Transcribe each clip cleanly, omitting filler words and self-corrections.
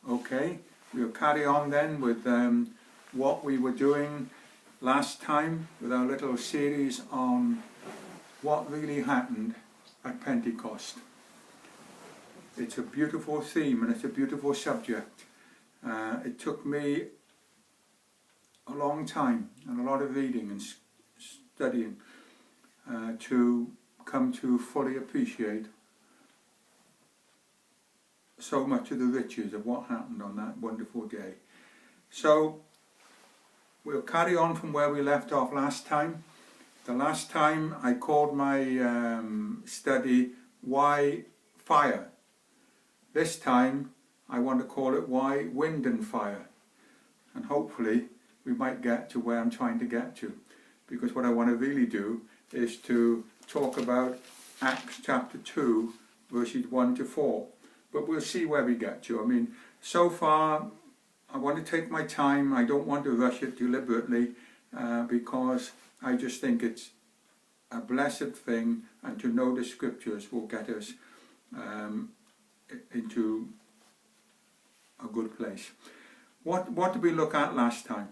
Okay, we'll carry on then with what we were doing last time with our little series on what really happened at Pentecost. It's a beautiful theme and it's a beautiful subject. It took me a long time and a lot of reading and studying to come to fully appreciate so much of the riches of what happened on that wonderful day. So we'll carry on from where we left off last time. The last time I called my study Why Fire. This time I want to call it Why Wind and Fire, and hopefully we might get to where I'm trying to get to, because what I want to really do is to talk about Acts chapter 2 verses 1 to 4. But we'll see where we get to. I mean, so far I want to take my time. I don't want to rush it deliberately because I just think it's a blessed thing, and to know the scriptures will get us into a good place. What did we look at last time?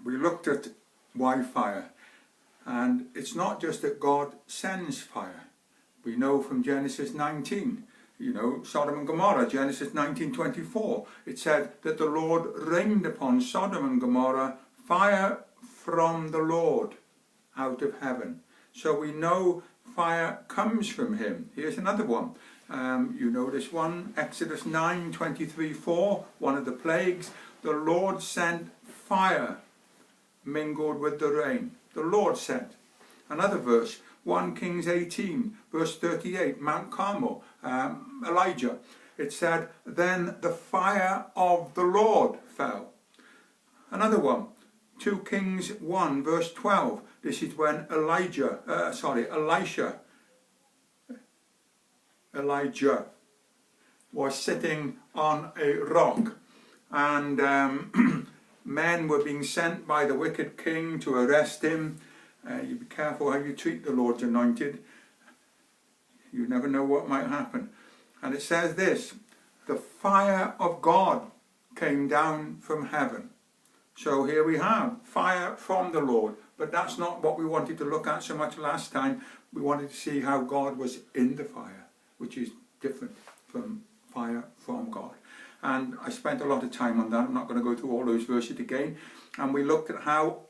We looked at why fire. And it's not just that God sends fire. We know from Genesis 19, you know, Sodom and Gomorrah, Genesis 19:24, it said that the Lord rained upon Sodom and Gomorrah fire from the Lord out of heaven. So we know fire comes from him. Here's another one. You know this one, Exodus 9:23-4, one of the plagues. The Lord sent fire mingled with the rain. The Lord sent. Another verse, 1 Kings 18 verse 38, Mount Carmel, Elijah. It said, then the fire of the Lord fell. Another one, 2 Kings 1 verse 12. This is when Elijah was sitting on a rock, and men were being sent by the wicked king to arrest him. You be careful how you treat the Lord's anointed. You never know what might happen. And it says this, the fire of God came down from heaven. So here we have fire from the Lord. But that's not what we wanted to look at so much last time. We wanted to see how God was in the fire, which is different from fire from God. And I spent a lot of time on that. I'm not going to go through all those verses again. And we looked at how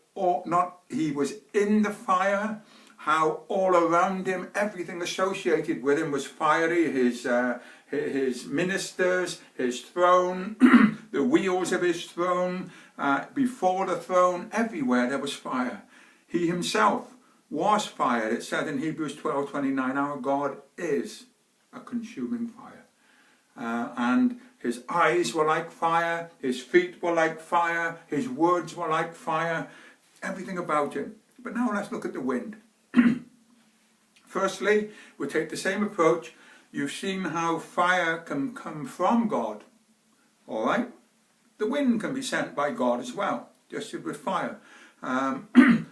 he was in the fire, how all around him, everything associated with him was fiery. His ministers, his throne, the wheels of his throne, before the throne, everywhere there was fire. He himself was fire. It said in Hebrews 12:29, our God is a consuming fire. And his eyes were like fire, his feet were like fire, his words were like fire, everything about him. But now let's look at the wind. Firstly, we'll take the same approach. You've seen how fire can come from God. All right? The wind can be sent by God as well, just as with fire.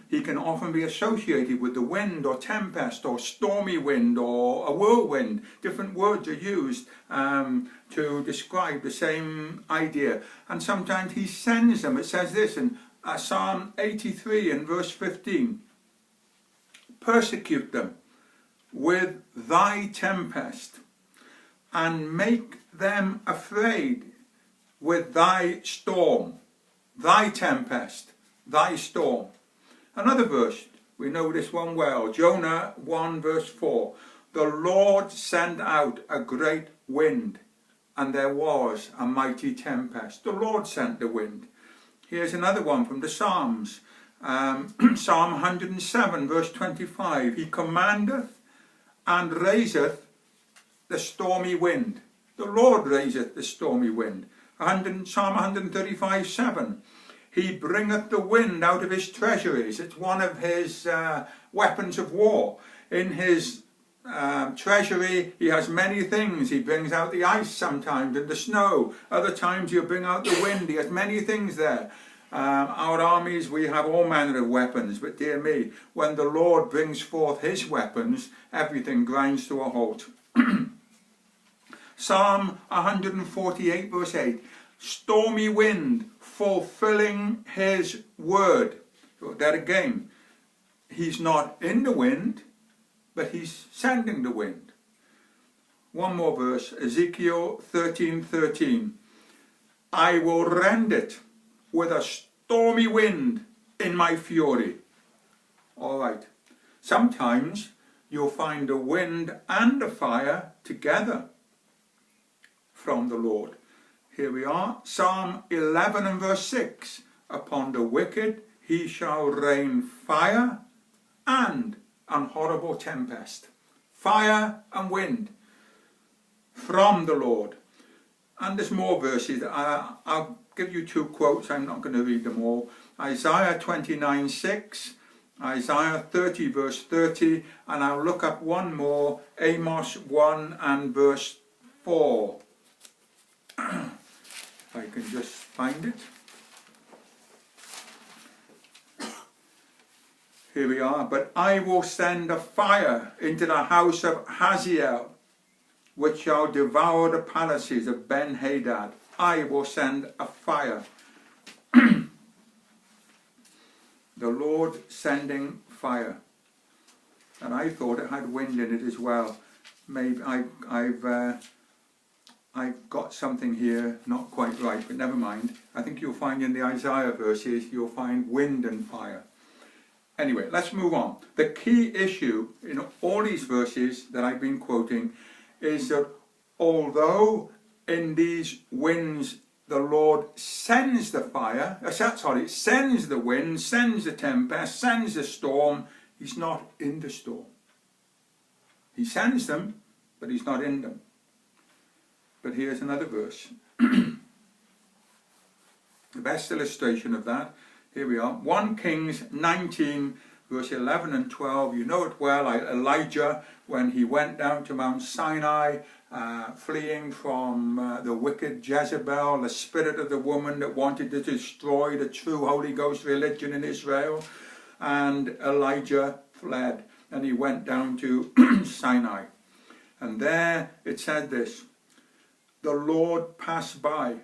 He can often be associated with the wind or tempest or stormy wind or a whirlwind. Different words are used to describe the same idea. And sometimes he sends them. It says this in Psalm 83 and verse 15. Persecute them with thy tempest and make them afraid with thy storm. Thy tempest, thy storm. Another verse, we know this one well, Jonah 1 verse 4. The Lord sent out a great wind, and there was a mighty tempest. The Lord sent the wind. Here's another one from the Psalms, Psalm 107 verse 25. He commandeth and raiseth the stormy wind. The Lord raiseth the stormy wind. Psalm 135:7. He bringeth the wind out of his treasuries. It's one of his weapons of war. In his treasury he has many things. He brings out the ice sometimes and the snow. Other times he'll bring out the wind. He has many things there. Our armies, we have all manner of weapons, but dear me, when the Lord brings forth his weapons, everything grinds to a halt. Psalm 148 verse 8. Stormy wind fulfilling his word. So there again, he's not in the wind, but he's sending the wind. One more verse, Ezekiel 13:13. I will rend it with a stormy wind in my fury. All right. Sometimes you'll find the wind and the fire together from the Lord. Here we are, Psalm 11 and verse 6. Upon the wicked he shall rain fire and an horrible tempest. Fire and wind from the Lord. And there's more verses. I'll give you two quotes. I'm not going to read them all. Isaiah 29:6, Isaiah 30 verse 30, and I'll look up one more, Amos 1 and verse 4. If I can just find it. Here we are. But I will send a fire into the house of Hazael, which shall devour the palaces of Ben-Hadad. I will send a fire. The Lord sending fire. And I thought it had wind in it as well. Maybe I've got something here not quite right, but never mind. I think you'll find in the Isaiah verses, you'll find wind and fire. Anyway, let's move on. The key issue in all these verses that I've been quoting is that although in these winds the Lord sends the fire, sends the wind, sends the tempest, sends the storm, he's not in the storm. He sends them, but he's not in them. But here's another verse. The best illustration of that, here we are, 1 Kings 19 verse 11 and 12. You know it well, Elijah, when he went down to Mount Sinai, fleeing from the wicked Jezebel, the spirit of the woman that wanted to destroy the true Holy Ghost religion in Israel. And Elijah fled and he went down to Sinai. And there it said this, the Lord passed by,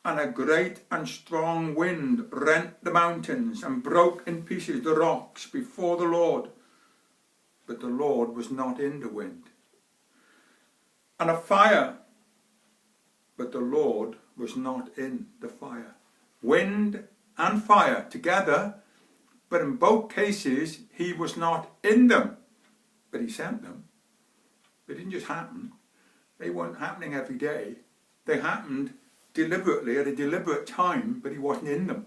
and a great and strong wind rent the mountains and broke in pieces the rocks before the Lord. But the Lord was not in the wind. And a fire, but the Lord was not in the fire. Wind and fire together, but in both cases he was not in them. But he sent them. They didn't just happen. They weren't happening every day. They happened deliberately at a deliberate time, but he wasn't in them.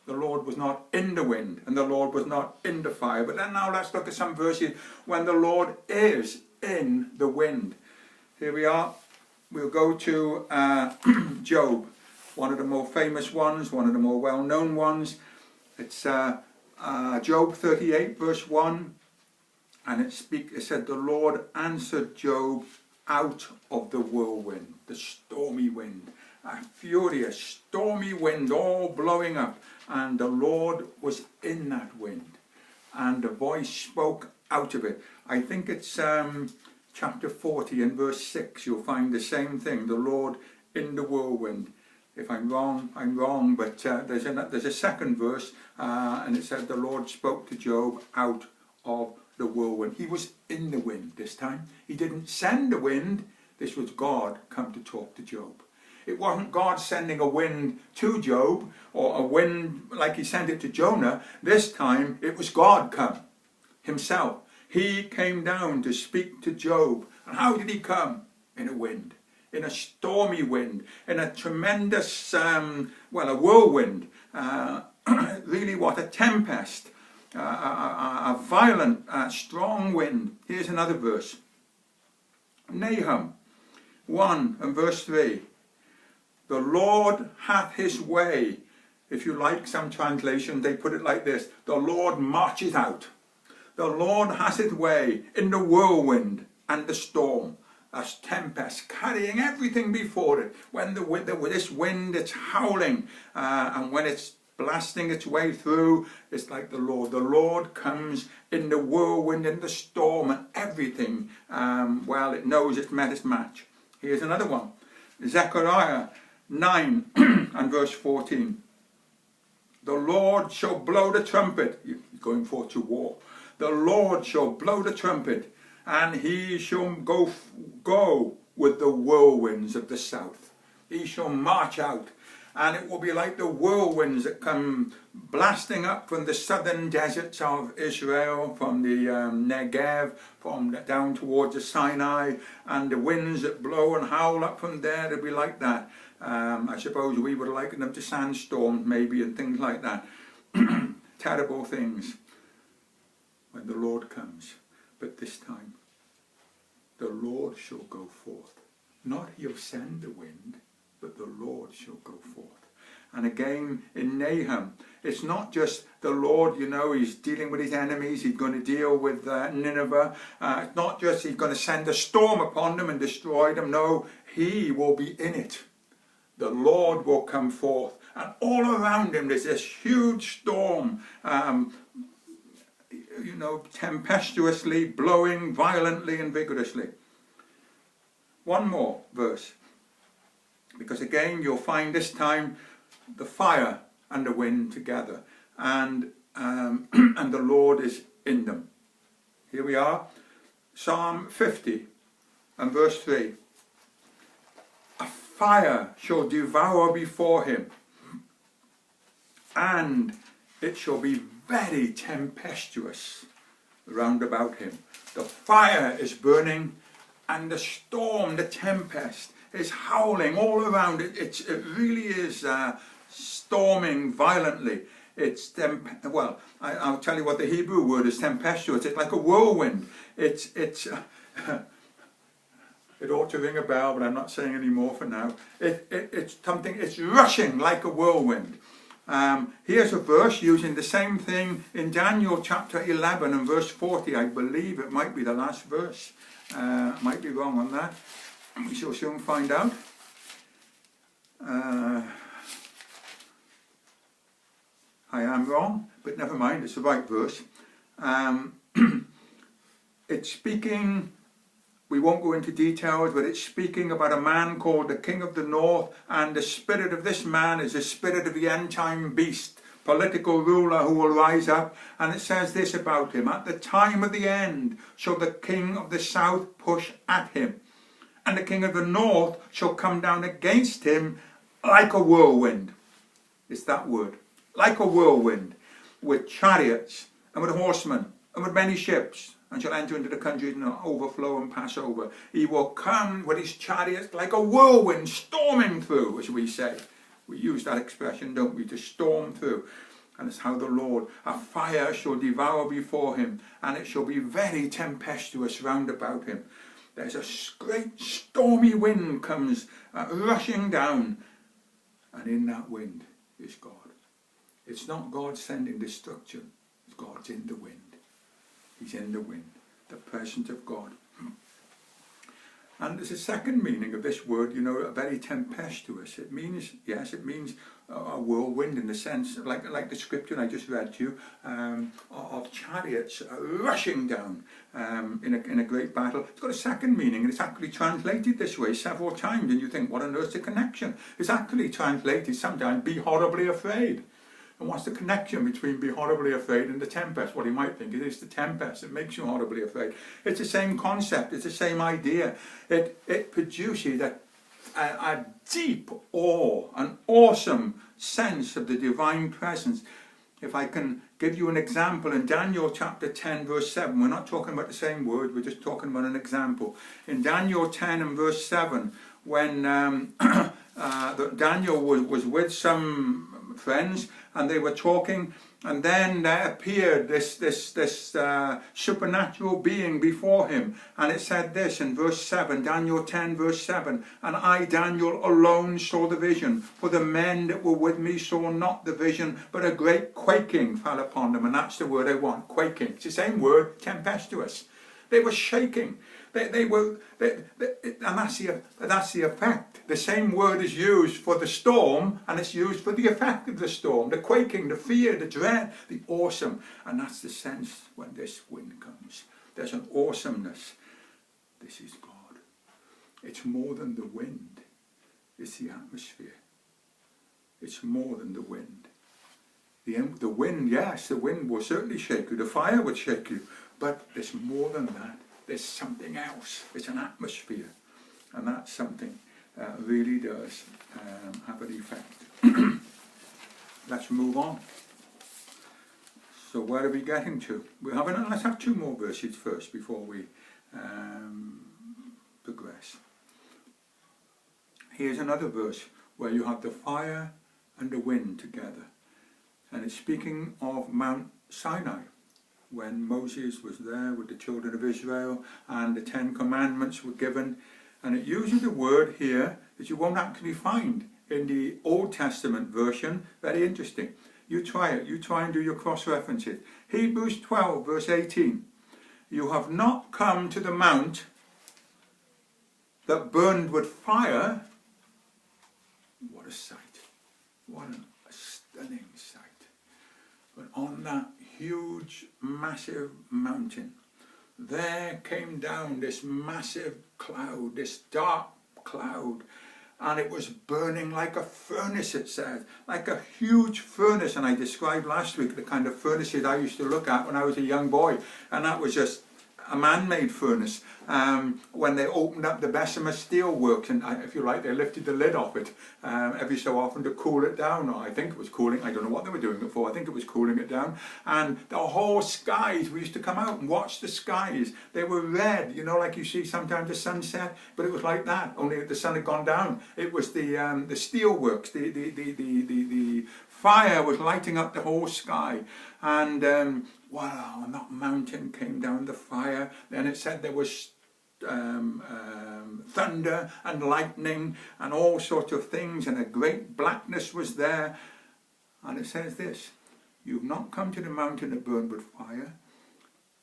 The Lord was not in the wind, and the Lord was not in the fire. But then now let's look at some verses when the Lord is in the wind. Here we are. We'll go to Job, one of the more famous ones, one of the more well-known ones. It's Job 38 verse 1, and it said, the Lord answered Job out of the whirlwind, the stormy wind, a furious stormy wind all blowing up, and the Lord was in that wind, and the voice spoke out of it. I think it's chapter 40 and verse 6, you'll find the same thing, the Lord in the whirlwind. If I'm wrong, I'm wrong, but there's a second verse, and it said the Lord spoke to Job out of the whirlwind. He was in the wind this time. He didn't send the wind. This was God come to talk to Job. It wasn't God sending a wind to Job, or a wind like he sent it to Jonah. This time it was God come himself. He came down to speak to Job. And how did he come? In a wind. In a stormy wind. In a tremendous, a whirlwind. Really what? A tempest. A violent, strong wind. Here's another verse. Nahum 1 and verse 3. The Lord hath his way. If you like, some translations, they put it like this. The Lord marches out. The Lord has his way in the whirlwind and the storm. A tempest carrying everything before it. When this wind, it's howling. And when it's blasting its way through, it's like the Lord. The Lord comes in the whirlwind, in the storm, and everything, it knows it's met its match. Here's another one. Zechariah 9 and verse 14. The Lord shall blow the trumpet. You're going forth to war. The Lord shall blow the trumpet, and he shall go with the whirlwinds of the south. He shall march out, and it will be like the whirlwinds that come blasting up from the southern deserts of Israel, from the Negev, from down towards the Sinai, and the winds that blow and howl up from there, it'll be like that. I suppose we would liken them to sandstorms maybe and things like that. Terrible things when the Lord comes. But this time, the Lord shall go forth. Not he'll send the wind, but the Lord shall go forth. And again in Nahum, it's not just the Lord, you know, he's dealing with his enemies, he's going to deal with Nineveh. It's not just he's going to send a storm upon them and destroy them. No, he will be in it. The Lord will come forth. And all around him there's this huge storm, you know, tempestuously blowing violently and vigorously. One more verse. Because again you'll find this time the fire and the wind together, and the Lord is in them. Here we are, Psalm 50 and verse 3. A fire shall devour before him, and it shall be very tempestuous round about him. The fire is burning, and the storm, the tempest, is howling all around it. It really is storming violently. It's well, I'll tell you what the Hebrew word is: tempestuous. It's like a whirlwind. It ought to ring a bell, but I'm not saying any more for now. It's something. It's rushing like a whirlwind. Here's a verse using the same thing in Daniel chapter 11 and verse 40. I believe it might be the last verse. Might be wrong on that. We shall soon find out. I am wrong, but never mind, it's the right verse. It's speaking, we won't go into details, but it's speaking about a man called the King of the North, and the spirit of this man is the spirit of the end time beast, political ruler who will rise up. And it says this about him: at the time of the end shall the King of the South push at him, and the King of the North shall come down against him like a whirlwind. It's that word. Like a whirlwind, with chariots and with horsemen and with many ships, and shall enter into the country and overflow and pass over. He will come with his chariots like a whirlwind, storming through, as we say. We use that expression, don't we, to storm through. And it's how the Lord, a fire shall devour before him, and it shall be very tempestuous round about him. There's a great stormy wind comes rushing down, and in that wind is God. It's not God sending destruction, it's God's in the wind. He's in the wind, the presence of God. And there's a second meaning of this word, you know, very tempestuous. It means, yes, it means a whirlwind in the sense, like the scripture I just read to you, of chariots rushing down in a great battle. It's got a second meaning, and it's actually translated this way several times, and you think, what on earth's the connection? It's actually translated sometimes, be horribly afraid. And what's the connection between be horribly afraid and the tempest? Well, you might think it is the tempest that makes you horribly afraid. It's the same concept, it's the same idea. It produces a deep awe, an awesome sense of the divine presence. If I can give you an example, in Daniel chapter 10 verse 7, we're not talking about the same word, we're just talking about an example. In Daniel 10 and verse 7, when Daniel was with some friends, and they were talking, and then there appeared this supernatural being before him, and it said this in verse 7, Daniel 10 verse 7, and I, Daniel, alone saw the vision, for the men that were with me saw not the vision, but a great quaking fell upon them. And that's the word I want, quaking. It's the same word, tempestuous. They were shaking. And that's the effect. The same word is used for the storm, and it's used for the effect of the storm, the quaking, the fear, the dread, the awesome. And that's the sense when this wind comes. There's an awesomeness. This is God. It's more than the wind. It's the atmosphere. It's more than the wind. The wind, yes, the wind will certainly shake you. The fire would shake you. But there's more than that. There's something else. It's an atmosphere. And that's something that really does have an effect. Let's move on. So where are we getting to? Let's have 2 more verses first before we progress. Here's another verse where you have the fire and the wind together. And it's speaking of Mount Sinai, when Moses was there with the children of Israel and the 10 Commandments were given. And it uses a word here that you won't actually find in the Old Testament version. Very interesting. You try it. You try and do your cross-references. Hebrews 12 verse 18. You have not come to the mount that burned with fire. What a sight. What a stunning sight. But on that huge, massive mountain, there came down this massive cloud, this dark cloud, and it was burning like a furnace, it says, like a huge furnace. And I described last week the kind of furnaces I used to look at when I was a young boy, and that was just a man-made furnace. When they opened up the Bessemer Steel Works, and if you like, they lifted the lid off it every so often to cool it down. Or I think it was cooling, I don't know what they were doing it for, I think it was cooling it down. And the whole skies, we used to come out and watch the skies. They were red, you know, like you see sometimes the sunset, but it was like that, only the sun had gone down. It was the steel works, the fire was lighting up the whole sky. And wow, and that mountain came down, the fire. Then it said there was thunder and lightning and all sorts of things, and a great blackness was there. And it says this: you've not come to the mountain that burned with fire,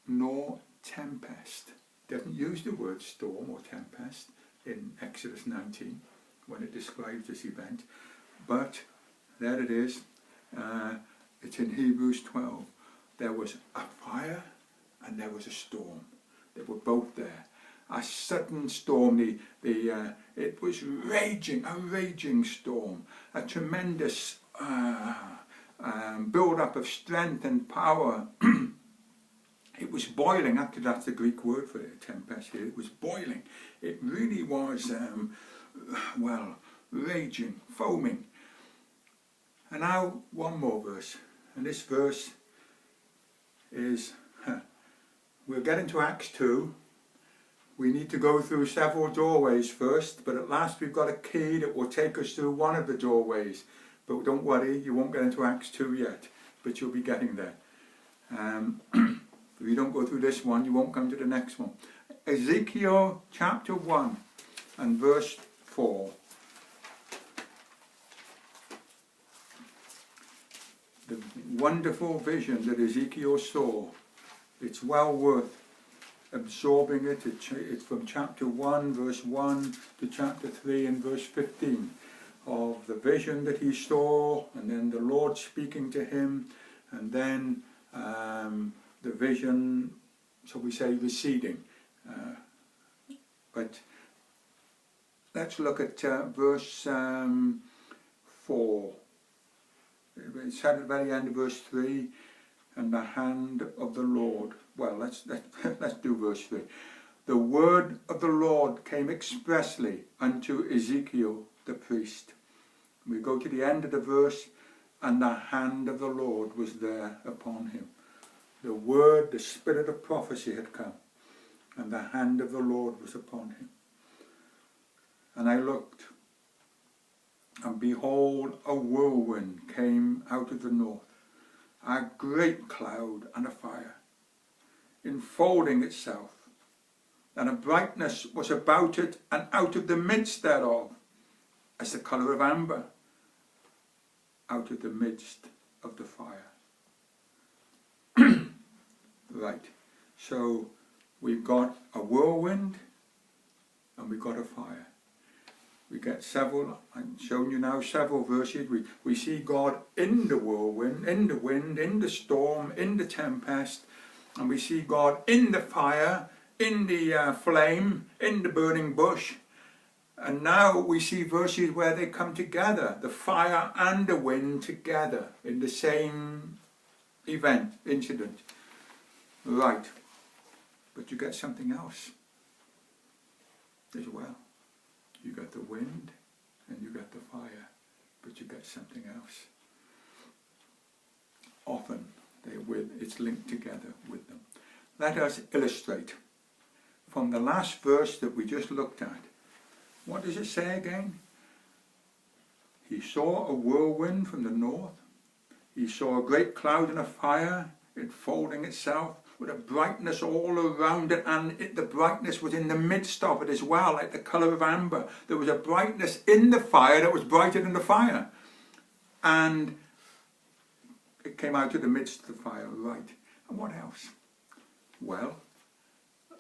nor tempest. It doesn't use the word storm or tempest in Exodus 19 when it describes this event, but there it is. It's in Hebrews 12. There was a fire and there was a storm. They were both there. A sudden storm. It was raging, a raging storm. A tremendous build-up of strength and power. It was boiling. Actually, that's the Greek word for it, tempest here. It was boiling. It really was, well, raging, foaming. And now one more verse. And this verse is, we'll get into Acts 2. We need to go through several doorways first, but at last we've got a key that will take us through one of the doorways. But don't worry, you won't get into Acts 2 yet, but you'll be getting there. If you don't go through this one, you won't come to the next one. Ezekiel chapter 1 and verse 4. The wonderful vision that Ezekiel saw, it's well worth absorbing it. It's from chapter 1 verse 1 to chapter 3 and verse 15 of the vision that he saw, and then the Lord speaking to him, and then the vision, so we say, receding. But let's look at verse 4. It said at the very end of verse 3, and the hand of the Lord. Well, let's do verse 3. The word of the Lord came expressly unto Ezekiel the priest. We go to the end of the verse, and the hand of the Lord was there upon him. The word, the spirit of prophecy had come, and the hand of the Lord was upon him. And I looked, and behold, a whirlwind came out of the north, a great cloud and a fire, enfolding itself, and a brightness was about it, and out of the midst thereof, as the colour of amber, out of the midst of the fire. Right, so we've got a whirlwind, and we've got a fire. We get several, I've shown you now several verses. We see God in the whirlwind, in the wind, in the storm, in the tempest. And we see God in the fire, in the flame, in the burning bush. And now we see verses where they come together, the fire and the wind together in the same event, incident. Right, but you get something else as well. You get the wind and you get the fire, but you get something else. Often it's linked together with them. Let us illustrate from the last verse that we just looked at. What does it say again? He saw a whirlwind from the north. He saw a great cloud and a fire enfolding itself with a brightness all around it, and the brightness was in the midst of it as well, like the colour of amber. There was a brightness in the fire that was brighter than the fire. And it came out of the midst of the fire, right. And what else? Well,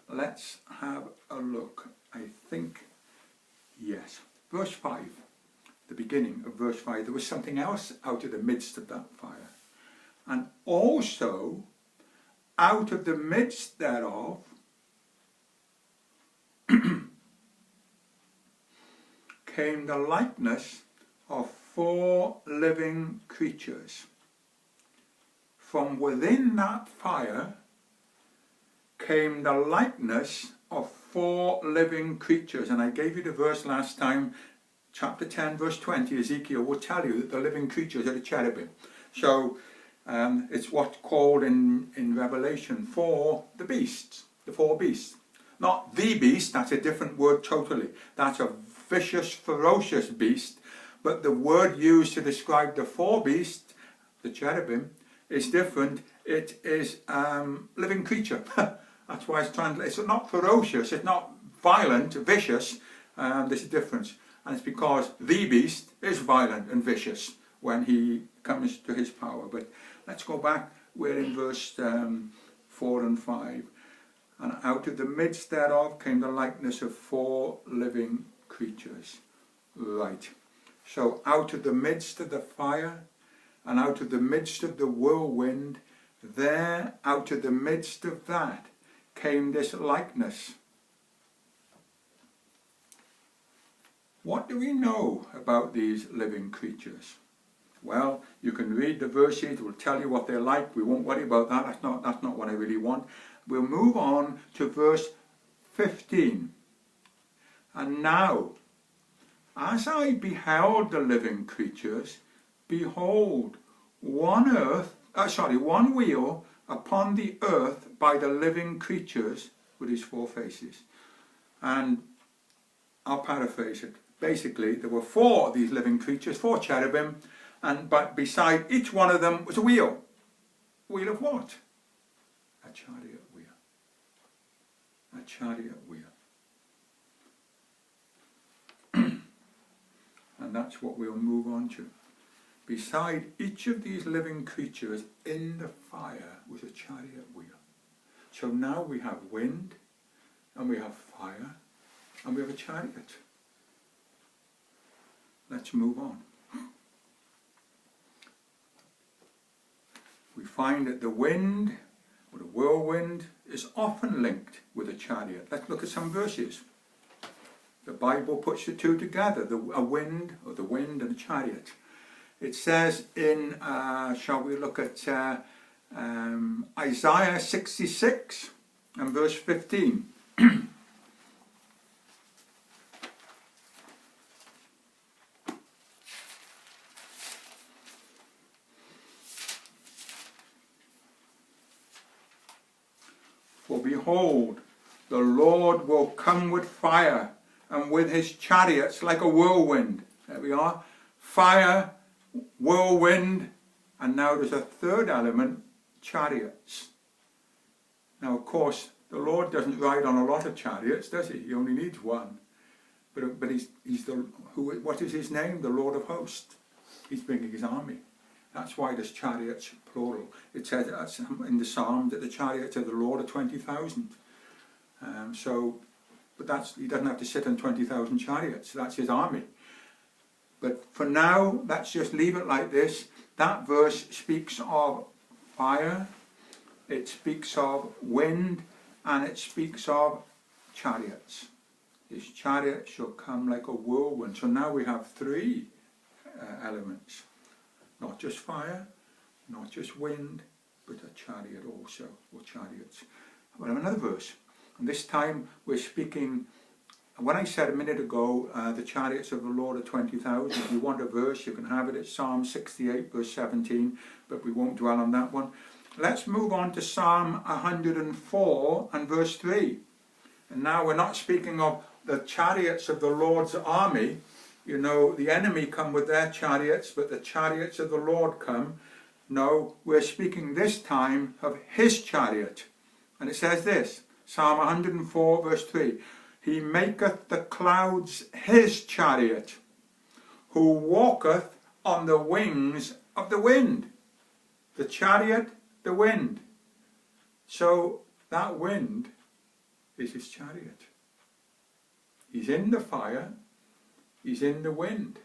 let's have a look. I think, yes, verse 5, the beginning of verse 5, there was something else out of the midst of that fire. And also, out of the midst thereof, came the likeness of 4 living creatures. From within that fire came the likeness of 4 living creatures. And I gave you the verse last time, chapter 10, verse 20, Ezekiel will tell you that the living creatures are the cherubim. So it's what's called in Revelation 4 the beasts, the 4 beasts. Not the beast, that's a different word totally. That's a vicious, ferocious beast. But the word used to describe the 4 beasts, the cherubim, is different. It is living creature. That's why it's translated. It's not ferocious, it's not violent, vicious. There's a difference. And it's because the beast is violent and vicious when he comes to his power. But let's go back. We're in verse 4 and 5. And out of the midst thereof came the likeness of 4 living creatures. Right. So out of the midst of the fire, and out of the midst of the whirlwind, there, out of the midst of that, came this likeness. What do we know about these living creatures? Well, you can read the verses, it will tell you what they're like. We won't worry about that, that's not what I really want. We'll move on to verse 15. And now, as I beheld the living creatures, behold, one wheel upon the earth by the living creatures with his 4 faces. And I'll paraphrase it. Basically, there were 4 of these living creatures, 4 cherubim, but beside each one of them was a wheel. Wheel of what? A chariot wheel. A chariot wheel. And that's what we'll move on to. Beside each of these living creatures in the fire was a chariot wheel. So now we have wind, and we have fire, and we have a chariot. Let's move on. We find that the wind, or the whirlwind, is often linked with a chariot. Let's look at some verses. The Bible puts the two together, a wind, or the wind and a chariot. It says in, shall we look at Isaiah 66 and verse 15. For behold, the Lord will come with fire, and with his chariots like a whirlwind. There we are. Fire, whirlwind, and now there's a third element, chariots. Now, of course, the Lord doesn't ride on a lot of chariots, does he? He only needs one. But he's the what is his name? The Lord of hosts. He's bringing his army. That's why there's chariots, plural. It says in the Psalm that the chariots of the Lord are 20,000. But he doesn't have to sit on 20,000 chariots. That's his army. But for now, let's just leave it like this. That verse speaks of fire, it speaks of wind, and it speaks of chariots. His chariot shall come like a whirlwind. So now we have three elements. Not just fire, not just wind, but a chariot also, or chariots. We have another verse. And this time we're speaking, when I said a minute ago, the chariots of the Lord are 20,000. If you want a verse, you can have it. It's Psalm 68, verse 17, but we won't dwell on that one. Let's move on to Psalm 104 and verse 3. And now we're not speaking of the chariots of the Lord's army. You know, the enemy come with their chariots, but the chariots of the Lord come. No, we're speaking this time of his chariot. And it says this, Psalm 104 verse 3. He maketh the clouds his chariot, who walketh on the wings of the wind. The chariot, the wind. So that wind is his chariot. He's in the fire, he's in the wind.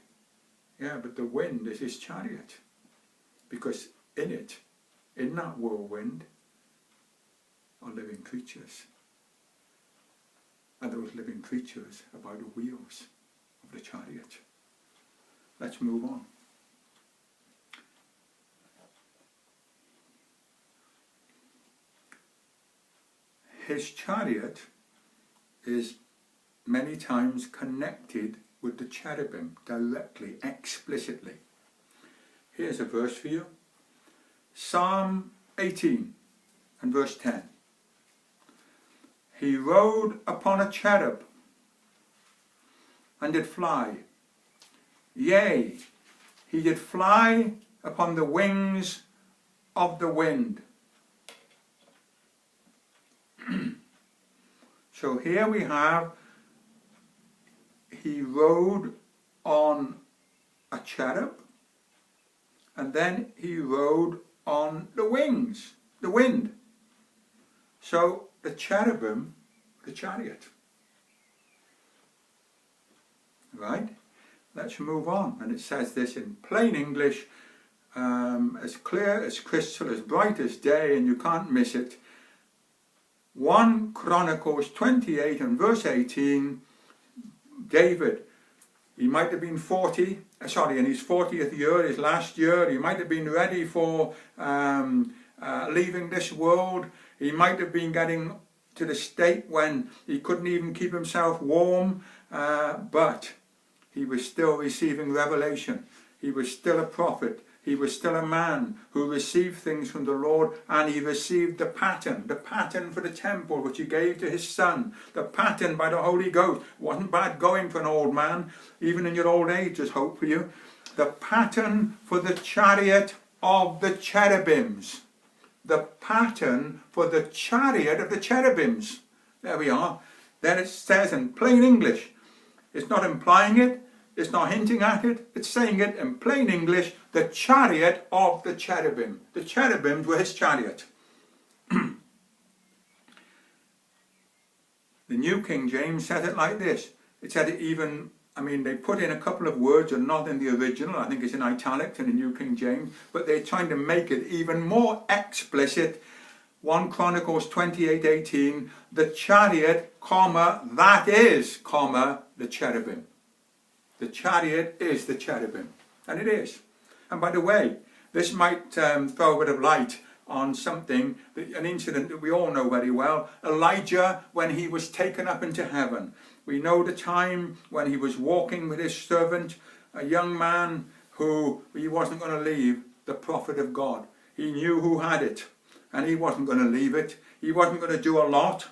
Yeah, but the wind is his chariot. Because in it, in that whirlwind, are living creatures. And those living creatures are by the wheels of the chariot. Let's move on. His chariot is many times connected with the cherubim directly, explicitly. Here's a verse for you. Psalm 18 and verse 10. He rode upon a cherub and did fly. Yea, he did fly upon the wings of the wind. So here we have, he rode on a cherub, and then he rode on the wings, the wind. So the cherubim, the chariot. Right? Let's move on. And it says this in plain English, as clear as crystal, as bright as day, and you can't miss it. 1 Chronicles 28 and verse 18, David, he might have been in his 40th year, his last year. He might have been ready for leaving this world. He might have been getting to the state when he couldn't even keep himself warm, but he was still receiving revelation. He was still a prophet. He was still a man who received things from the Lord, and he received the pattern for the temple which he gave to his son, the pattern by the Holy Ghost. It wasn't bad going for an old man. Even in your old age there's hope for you. The pattern for the chariot of the cherubims. The pattern for the chariot of the cherubims. There we are. Then it says in plain English. It's not implying it. It's not hinting at it. It's saying it in plain English. The chariot of the cherubim. The cherubims were his chariot. The New King James said it like this. It said it even, they put in a couple of words that are not in the original. I think it's in italics in the New King James. But they're trying to make it even more explicit. 1 Chronicles 28:18. The chariot, that is, the cherubim. The chariot is the cherubim. And it is. And by the way, this might throw a bit of light on something, an incident that we all know very well. Elijah, when he was taken up into heaven. We know the time when he was walking with his servant, a young man who he wasn't going to leave, the prophet of God. He knew who had it, and he wasn't going to leave it. He wasn't going to do a lot,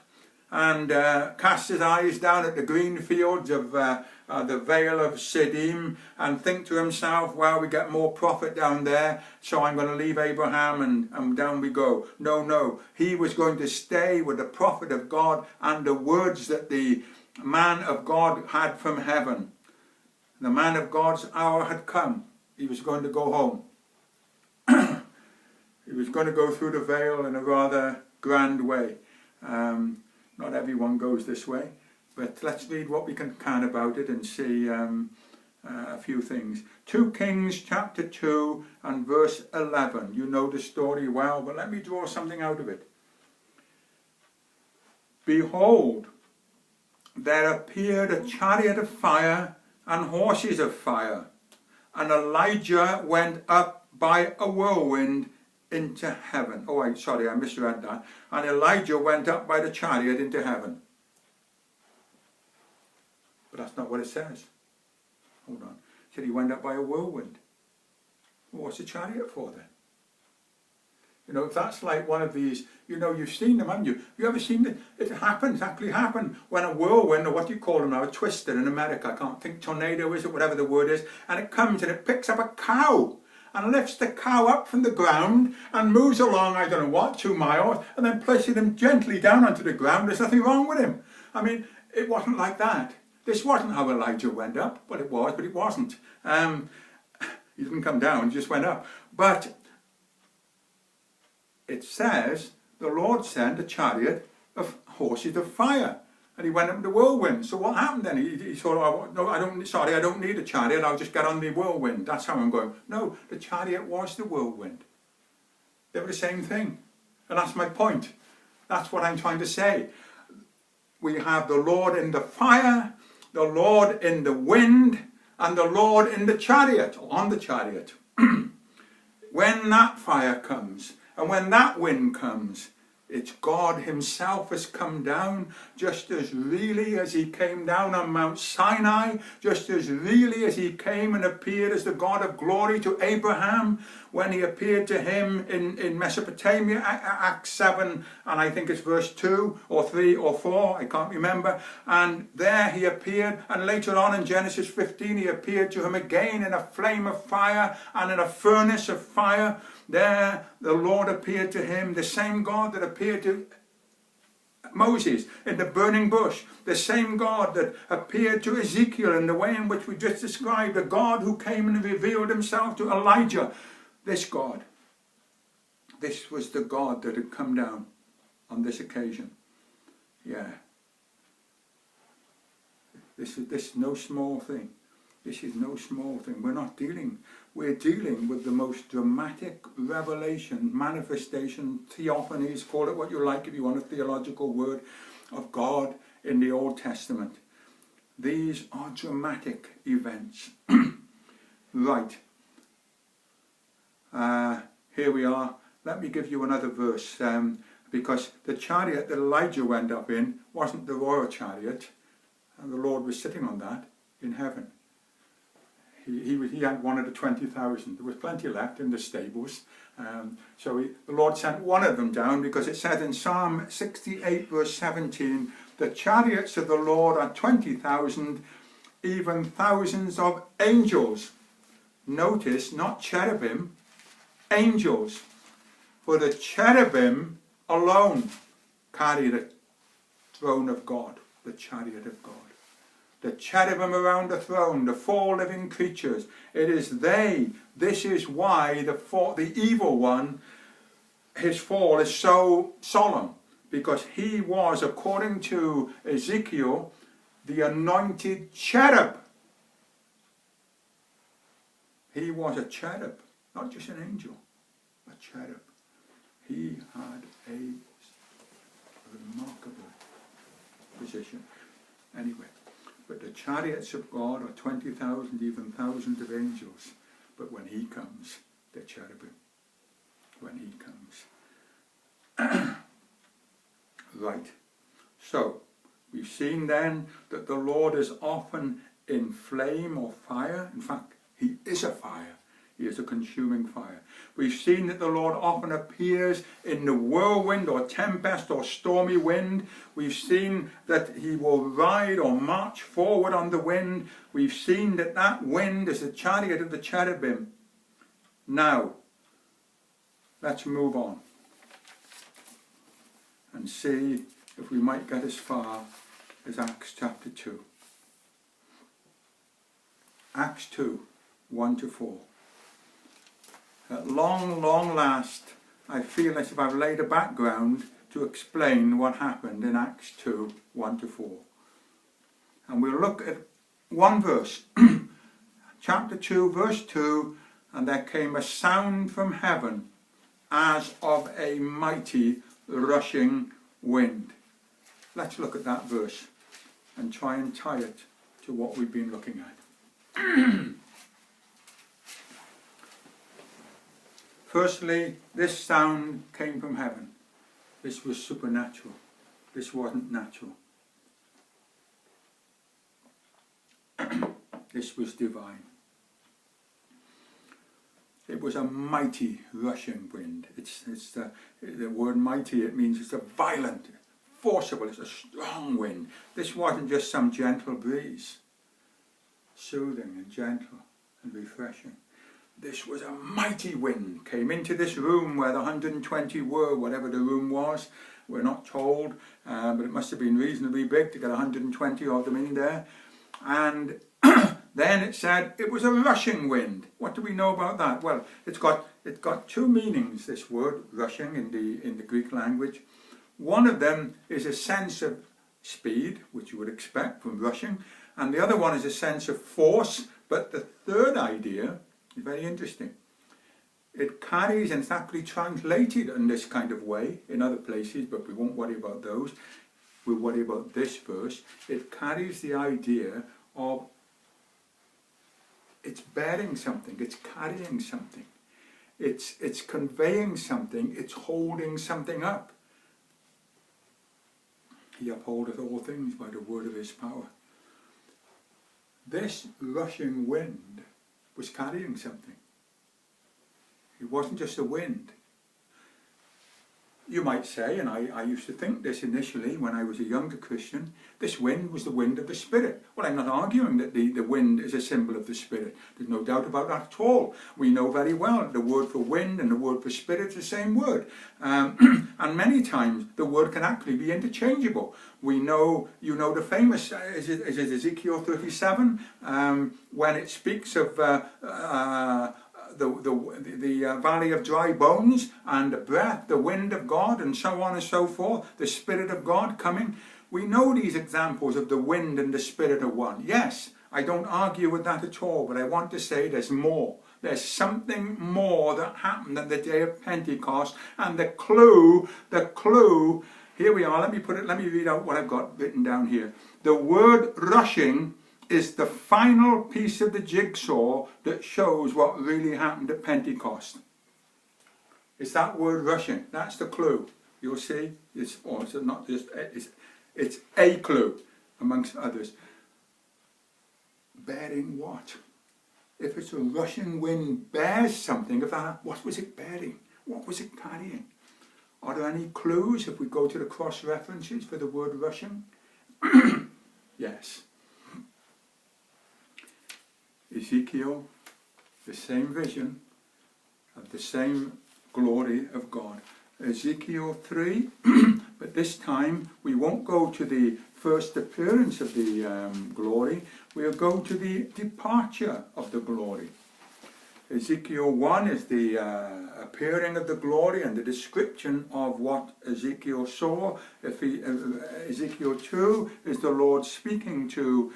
and cast his eyes down at the green fields of the Vale of Siddim, and think to himself, well, we get more profit down there, so I'm going to leave Abraham, and down we go. No. He was going to stay with the prophet of God and the words that the man of God had from heaven. The man of God's hour had come. He was going to go home. He was going to go through the veil in a rather grand way. Not everyone goes this way, but let's read what we can about it and see a few things. 2 Kings chapter 2 and verse 11. You know the story well, but let me draw something out of it. Behold, there appeared a chariot of fire and horses of fire, and Elijah went up by a whirlwind into heaven. Oh, sorry, I misread that. And Elijah went up by the chariot into heaven. But that's not what it says. Hold on. It said he went up by a whirlwind. Well, what's the chariot for then? You know, if that's like one of these, you know, you've seen them, haven't you? You ever seen it? It happens, actually happened, when a whirlwind, or what do you call them now, a twister in America, I can't think, tornado is it, whatever the word is, and it comes and it picks up a cow and lifts the cow up from the ground and moves along, I don't know what, 2 miles, and then places him gently down onto the ground. There's nothing wrong with him. I mean, it wasn't like that. This wasn't how Elijah went up. Well, it was, but it wasn't. He didn't come down, he just went up. But it says the Lord sent a chariot of horses of fire, and he went up in the whirlwind. So what happened then? He thought, oh, no, I don't need a chariot, I'll just get on the whirlwind. That's how I'm going. No, the chariot was the whirlwind. They were the same thing. And that's my point. That's what I'm trying to say. We have the Lord in the fire, the Lord in the wind, and the Lord in the chariot, or on the chariot. When that fire comes, and when that wind comes, it's God himself has come down, just as really as he came down on Mount Sinai, just as really as he came and appeared as the God of glory to Abraham, when he appeared to him in Mesopotamia, Acts 7, and I think it's verse 2 or 3 or 4, I can't remember, and there he appeared, and later on in Genesis 15 he appeared to him again in a flame of fire and in a furnace of fire. There the Lord appeared to him, the same God that appeared to Moses in the burning bush, the same God that appeared to Ezekiel in the way in which we just described, the God who came and revealed himself to Elijah. This God, this was the God that had come down on this occasion. Yeah. This is no small thing. This is no small thing. We're dealing with the most dramatic revelation, manifestation, theophanies, call it what you like if you want a theological word, of God in the Old Testament. These are dramatic events. Right. Here we are. Let me give you another verse, because the chariot that Elijah went up in wasn't the royal chariot, and the Lord was sitting on that in heaven. He had one of the 20,000. There was plenty left in the stables. So the Lord sent one of them down, because it said in Psalm 68 verse 17, the chariots of the Lord are 20,000, even thousands of angels. Notice, not cherubim, angels. For the cherubim alone carry the throne of God, the chariot of God. The cherubim around the throne, the 4 living creatures, it is they. This is why the evil one, his fall is so solemn, because he was, according to Ezekiel, the anointed cherub. He was a cherub, not just an angel, a cherub. He had a remarkable position. Anyway. But the chariots of God are 20,000, even thousands of angels. But when he comes, they're cherubim. When he comes. Right. So, we've seen then that the Lord is often in flame or fire. In fact, he is a fire. He is a consuming fire. We've seen that the Lord often appears in the whirlwind or tempest or stormy wind. We've seen that he will ride or march forward on the wind. We've seen that that wind is the chariot of the cherubim. Now, let's move on and see if we might get as far as Acts chapter 2. Acts 2, 1-4. At long last, I feel as if I've laid a background to explain what happened in Acts 2, 1-4. And we'll look at one verse. Chapter 2, verse 2, and there came a sound from heaven as of a mighty rushing wind. Let's look at that verse. and try and tie it to what we've been looking at. Firstly, this sound came from heaven. This was supernatural. This wasn't natural. This was divine. It was a mighty rushing wind. It's the word mighty, it means it's a violent, forcible, it's a strong wind. This wasn't just some gentle breeze, soothing and gentle and refreshing. This was a mighty wind, came into this room where the 120 were, whatever the room was. We're not told, but it must have been reasonably big to get 120 of them in there. And then it said it was a rushing wind. What do we know about that? Well, it's got two meanings, this word, rushing, in the Greek language. One of them is a sense of speed, which you would expect from rushing, and the other one is a sense of force. But the third idea is very interesting. It carries, and it's actually translated in this kind of way in other places, but we won't worry about those. We'll worry about this verse. It carries the idea of it's bearing something, it's carrying something, it's conveying something, it's holding something up. He upholdeth all things by the word of his power. This rushing wind was carrying something. It wasn't just a wind. You might say, and I used to think this initially when I was a younger Christian, this wind was the wind of the Spirit. Well, I'm not arguing that the wind is a symbol of the Spirit. There's no doubt about that at all. We know very well the word for wind and the word for spirit is the same word. And many times the word can actually be interchangeable. We know, you know the famous, is it Ezekiel 37, when it speaks of the valley of dry bones and the breath, the wind of God, and so on and so forth, the Spirit of God coming. We know these examples of the wind and the Spirit are one. Yes, I don't argue with that at all, but I want to say there's more. There's something more that happened on the day of Pentecost, and the clue, here we are, let me read out what I've got written down here. The word rushing is the final piece of the jigsaw that shows what really happened at Pentecost. It's that word rushing. That's the clue. You'll see. It's not just. It's a clue amongst others. Bearing what? If it's a rushing wind bears something, what was it bearing? What was it carrying? Are there any clues if we go to the cross references for the word rushing? Yes. Ezekiel, the same vision of the same glory of God. Ezekiel 3, but this time we won't go to the first appearance of the glory, we'll go to the departure of the glory. Ezekiel 1 is the appearing of the glory and the description of what Ezekiel saw. Ezekiel 2 is the Lord speaking to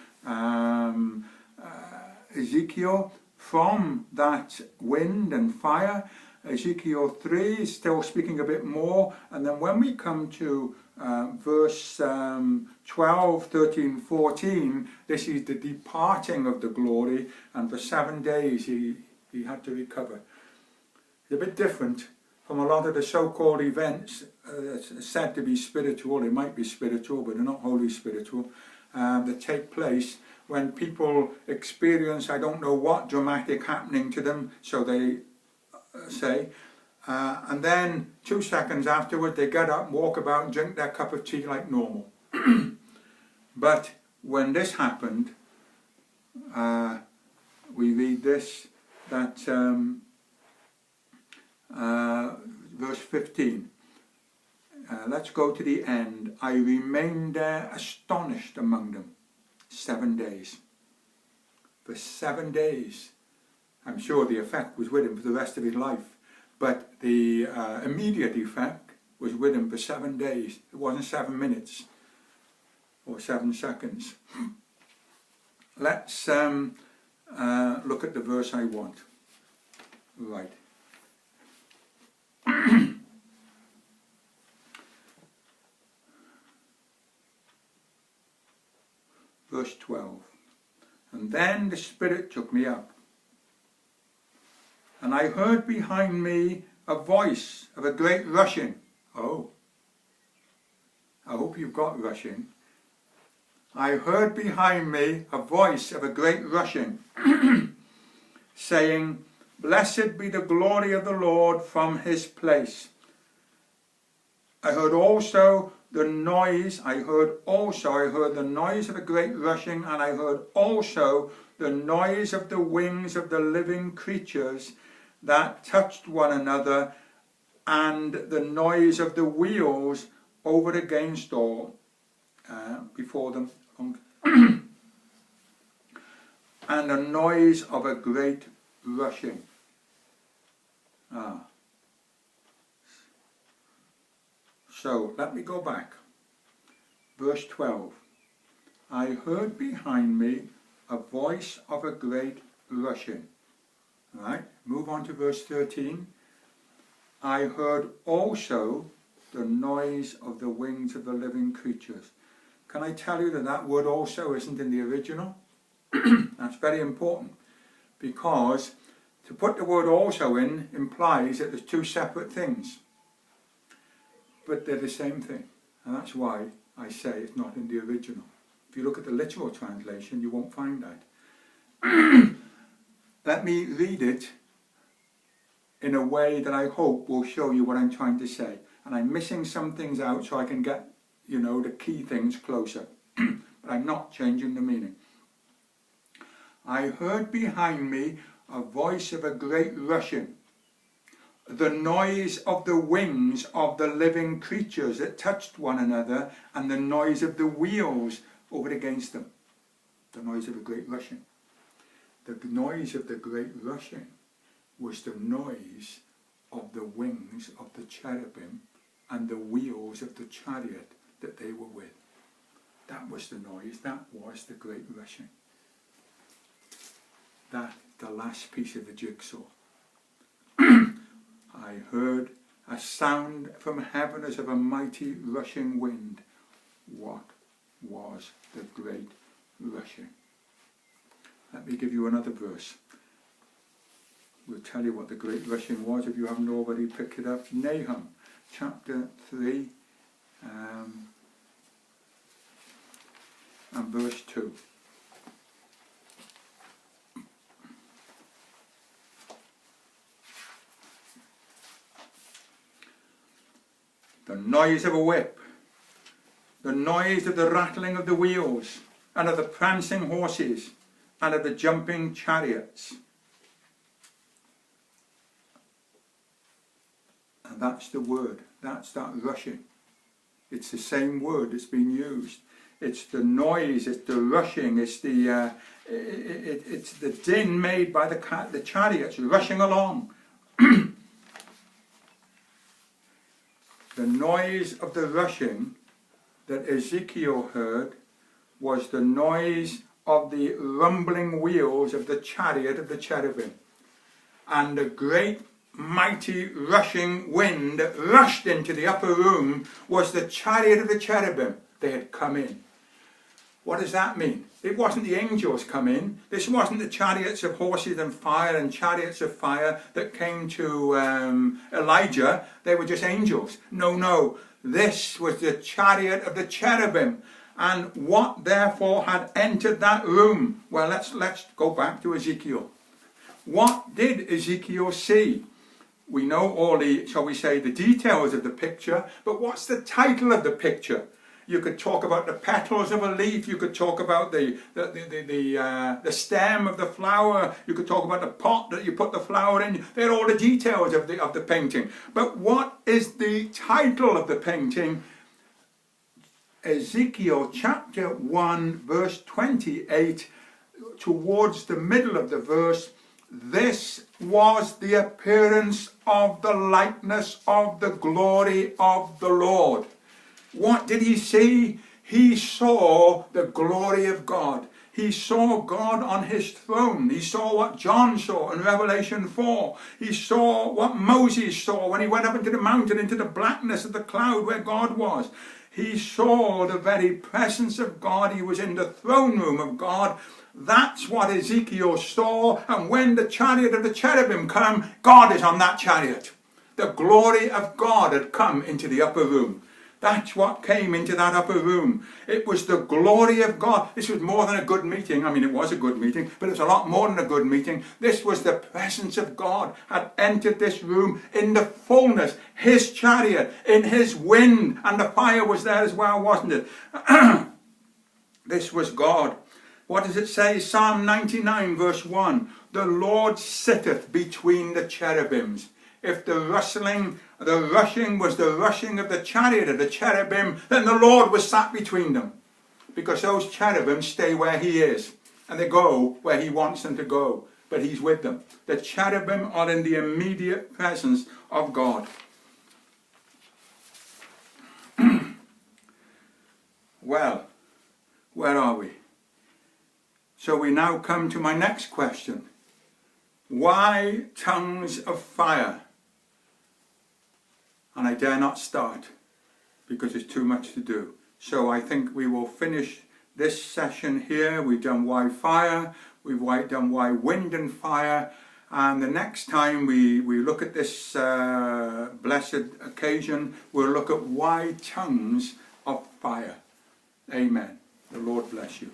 Ezekiel from that wind and fire. Ezekiel 3 is still speaking a bit more, and then when we come to verse 12, 13, 14, this is the departing of the glory, and for 7 days he had to recover. It's a bit different from a lot of the so-called events said to be spiritual. They might be spiritual, but they're not wholly spiritual, that take place when people experience, I don't know what, dramatic happening to them, so they say, and then 2 seconds afterward they get up and walk about and drink their cup of tea like normal. But when this happened, we read this, that verse 15, let's go to the end. I remained there astonished among them 7 days. For 7 days. I'm sure the effect was with him for the rest of his life, but the immediate effect was with him for 7 days. It wasn't 7 minutes or 7 seconds. Let's look at the verse I want. Right. Verse 12. And then the Spirit took me up, and I heard behind me a voice of a great rushing. Oh, I hope you've got rushing. I heard behind me a voice of a great rushing, saying, Blessed be the glory of the Lord from his place. I heard the noise of a great rushing, and I heard also the noise of the wings of the living creatures that touched one another, and the noise of the wheels over against all before them, and the noise of a great rushing. So let me go back. Verse 12. I heard behind me a voice of a great rushing. Right? Move on to verse 13. I heard also the noise of the wings of the living creatures. Can I tell you that that word also isn't in the original? That's very important, because to put the word also in implies that there's two separate things, but they're the same thing, and that's why I say it's not in the original. If you look at the literal translation, you won't find that. Let me read it in a way that I hope will show you what I'm trying to say, and I'm missing some things out so I can get, the key things closer, but I'm not changing the meaning. I heard behind me a voice of a great rushing, the noise of the wings of the living creatures that touched one another, and the noise of the wheels over against them. The noise of a great rushing. The noise of the great rushing was the noise of the wings of the cherubim and the wheels of the chariot that they were with. That was the noise, that was the great rushing. That, the last piece of the jigsaw. I heard a sound from heaven as of a mighty rushing wind. What was the great rushing? Let me give you another verse. We'll tell you what the great rushing was if you haven't already picked it up. Nahum chapter 3 and verse 2. The noise of a whip, the noise of the rattling of the wheels, and of the prancing horses, and of the jumping chariots. And that's the word, that's that rushing. It's the same word that's been used. It's the noise, it's the rushing, it's the din made by the chariots rushing along. The noise of the rushing that Ezekiel heard was the noise of the rumbling wheels of the chariot of the cherubim. And the great mighty rushing wind that rushed into the upper room was the chariot of the cherubim. They had come in. What does that mean? It wasn't the angels come in. This wasn't the chariots of horses and fire and chariots of fire that came to Elijah. They were just angels. No. This was the chariot of the cherubim. And what therefore had entered that room? Well, let's go back to Ezekiel. What did Ezekiel see? We know all the, shall we say, the details of the picture, but what's the title of the picture? You could talk about the petals of a leaf. You could talk about the stem of the flower. You could talk about the pot that you put the flower in. They're all the details of the painting. But what is the title of the painting? Ezekiel chapter 1 verse 28, towards the middle of the verse, this was the appearance of the likeness of the glory of the Lord. What did he see? He saw the glory of God. He saw God on his throne. He saw what John saw in Revelation 4. He saw what Moses saw when he went up into the mountain, into the blackness of the cloud where God was. He saw the very presence of God. He was in the throne room of God. That's what Ezekiel saw. And when the chariot of the cherubim come, God is on that chariot. The glory of God had come into the upper room. That's what came into that upper room. It was the glory of God. This was more than a good meeting. I mean, it was a good meeting, but it was a lot more than a good meeting. This was the presence of God had entered this room in the fullness. His chariot, in his wind, and the fire was there as well, wasn't it? This was God. What does it say? Psalm 99 verse 1. The Lord sitteth between the cherubims. If the rushing was the rushing of the chariot of the cherubim, then the Lord was sat between them. Because those cherubim stay where he is. And they go where he wants them to go. But he's with them. The cherubim are in the immediate presence of God. Well, where are we? So we now come to my next question. Why tongues of fire? And I dare not start because there's too much to do. So I think we will finish this session here. We've done why fire, we've done why wind and fire, and the next time we look at this blessed occasion, we'll look at why tongues of fire. Amen. The Lord bless you.